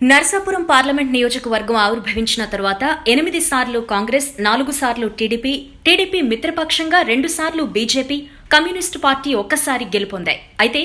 Narsapuram parliament నియోజకవర్గం ఆవిర్భవించిన తర్వాత 8 సార్లు కాంగ్రెస్, 4 సార్లు టీడీపీ మిత్రపక్షంగా 2 సార్లు బీజేపీ, కమ్యూనిస్టు పార్టీ ఒక్కసారి గెలుపొందాయి. అయితే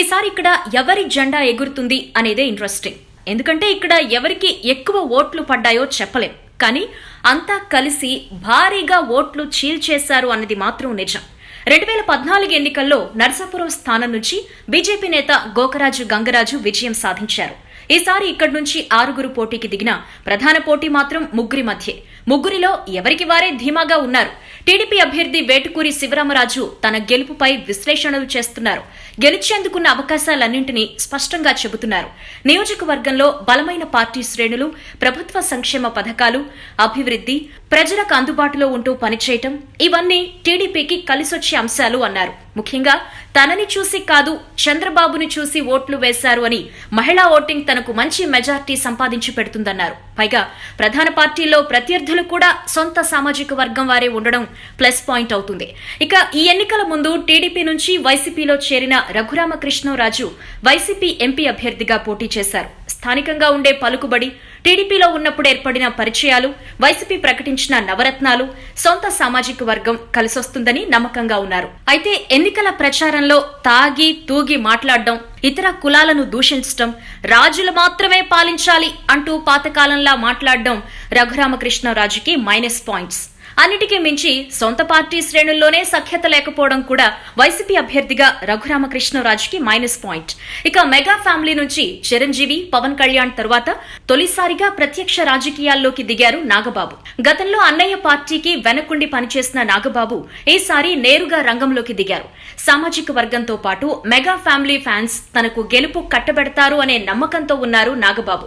ఈసారి ఇక్కడ ఎవరి జెండా ఎగురుతుంది అనేదే ఇంట్రెస్టింగ్. ఎందుకంటే ఇక్కడ ఎవరికి ఎక్కువ ఓట్లు పడ్డాయో చెప్పలేం, కానీ అంతా కలిసి భారీగా ఓట్లు చీల్చేశారు అన్నది మాత్రం నిజం. 2014 ఎన్నికల్లో నర్సాపురం స్థానం నుంచి బీజేపీ నేత గోకరాజు గంగరాజు విజయం సాధించారు. ఈసారి ఇక్కడి నుంచి 6 పోటీకి దిగిన ప్రధాన పోటీ మాత్రం ముగ్గురి మధ్యే. ముగ్గురిలో ఎవరికి వారే ధీమాగా ఉన్నారు. టీడీపీ అభ్యర్థి వేటుకూరి శివరామరాజు తన గెలుపుపై విశ్లేషణలు చేస్తున్నారు. గెలిచేందుకున్న అవకాశాలన్నింటినీ స్పష్టంగా చెబుతున్నారు. నియోజకవర్గంలో బలమైన పార్టీ శ్రేణులు, ప్రభుత్వ సంక్షేమ పథకాలు, అభివృద్ధి, ప్రజలకు అందుబాటులో ఉంటూ పనిచేయటం ఇవన్నీ టీడీపీకి కలిసొచ్చే అంశాలు అన్నారు. ముఖ్యంగా తనని చూసి కాదు, చంద్రబాబుని చూసి ఓట్లు వేశారు అని మహిళా ఓటింగ్ తనకు మంచి మెజార్టీ సంపాదించి పెడుతుందన్నారు. పైగా ప్రధాన పార్టీల్లో ప్రత్యర్థులు కూడా సొంత సామాజిక వర్గం వారే ఉండడం ప్లస్ పాయింట్ అవుతుంది. ఇక ఈ ఎన్నికల ముందు టీడీపీ నుంచి వైసీపీలో చేరిన రఘురామకృష్ణరాజు వైసీపీ ఎంపీ అభ్యర్థిగా పోటీ చేశారు. స్థానికంగా ఉండే పలుకుబడి, టీడీపీలో ఉన్నప్పుడు ఏర్పడిన పరిచయాలు, వైసీపీ ప్రకటించిన నవరత్నాలు సొంత సామాజిక వర్గం కలిసొస్తుందని నమ్మకంగా ఉన్నారు. అయితే ఎన్నికల ప్రచారంలో తాగి తూగి మాట్లాడడం, ఇతర కులాలను దూషించడం, రాజులు మాత్రమే పాలించాలి అంటూ పాతకాలంలా మాట్లాడడం రఘురామకృష్ణరాజుకి మైనస్ పాయింట్స్. అన్నిటికీ మించి సొంత పార్టీ శ్రేణుల్లోనే సఖ్యత లేకపోవడం కూడా వైసీపీ అభ్యర్థిగా రఘురామకృష్ణరాజుకి మైనస్ పాయింట్. ఇక మెగా ఫ్యామిలీ నుంచి చిరంజీవి, పవన్ కళ్యాణ్ తరువాత తొలిసారిగా ప్రత్యక్ష రాజకీయాల్లోకి దిగారు నాగబాబు. గతంలో అన్నయ్య పార్టీకి వెనకుండి పనిచేసిన నాగబాబు ఈసారి నేరుగా రంగంలోకి దిగారు. సామాజిక వర్గంతో పాటు మెగా ఫ్యామిలీ ఫ్యాన్స్ తనకు గెలుపు కట్టబెడతారు అనే నమ్మకంతో ఉన్నారు నాగబాబు.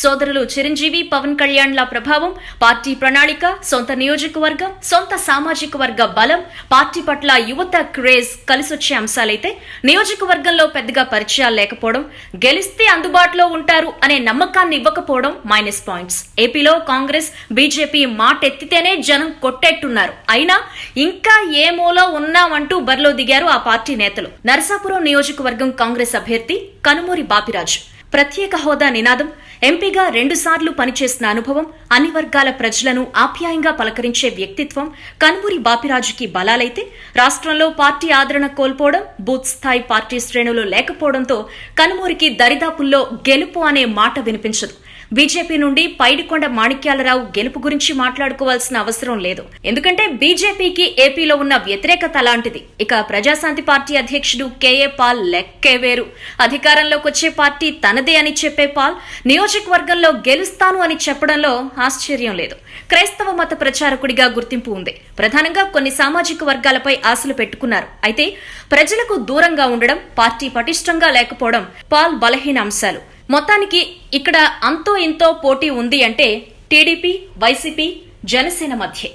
సోదరులు చిరంజీవి, పవన్ కళ్యాణ్ల ప్రభావం, పార్టీ ప్రణాళిక, సొంత నియోజకవర్గం, సొంత సామాజిక వర్గ బలం, పార్టీ పట్ల యువత క్రేజ్ కలిసొచ్చే అంశాలైతే నియోజకవర్గంలో పెద్దగా పరిచయాలు లేకపోవడం, గెలిస్తే అందుబాటులో ఉంటారు అనే నమ్మకాన్ని ఇవ్వకపోవడం మైనస్ పాయింట్స్. ఏపీలో కాంగ్రెస్, బీజేపీ మాటెత్తితేనే జనం కొట్టేట్టున్నారు. అయినా ఇంకా ఏ మూలో ఉన్నామంటూ బరిలో దిగారు ఆ పార్టీ నేతలు. నరసాపురం నియోజకవర్గం కాంగ్రెస్ అభ్యర్థి కనుమూరి బాపిరాజు. ప్రత్యేక హోదా నినాదం, ఎంపీగా 2 సార్లు పనిచేసిన అనుభవం, అన్ని వర్గాల ప్రజలను ఆప్యాయంగా పలకరించే వ్యక్తిత్వం కనుమూరి బాపిరాజుకి బలాలైతే, రాష్ట్రంలో పార్టీ ఆదరణ కోల్పోవడం, బూత్ స్థాయి పార్టీ శ్రేణులు లేకపోవడంతో కనుమూరికి దరిదాపుల్లో గెలుపు అనే మాట వినిపించదు. బీజేపీ నుండి పైడికొండ మాణిక్యాలరావు గెలుపు గురించి మాట్లాడుకోవాల్సిన అవసరం లేదు. ఎందుకంటే బీజేపీకి ఏపీలో ఉన్న వ్యతిరేకత అలాంటిది. ఇక ప్రజాశాంతి పార్టీ అధ్యక్షుడు కేఏ పాల్ లెక్కే వేరు. అధికారంలోకి వచ్చే పార్టీ తనదే అని చెప్పే పాల్ నియోజకవర్గంలో గెలుస్తాను అని చెప్పడంలో ఆశ్చర్యం లేదు. క్రైస్తవ మత ప్రచారకుడిగా గుర్తింపు ఉంది. ప్రధానంగా కొన్ని సామాజిక వర్గాలపై ఆశలు పెట్టుకున్నారు. అయితే ప్రజలకు దూరంగా ఉండడం, పార్టీ పటిష్టంగా లేకపోవడం పాల్ బలహీన అంశాలు. మొత్తానికి ఇక్కడ అంతో ఇంతో పోటీ ఉంది అంటే టీడీపీ, వైసీపీ, జనసేన మధ్య.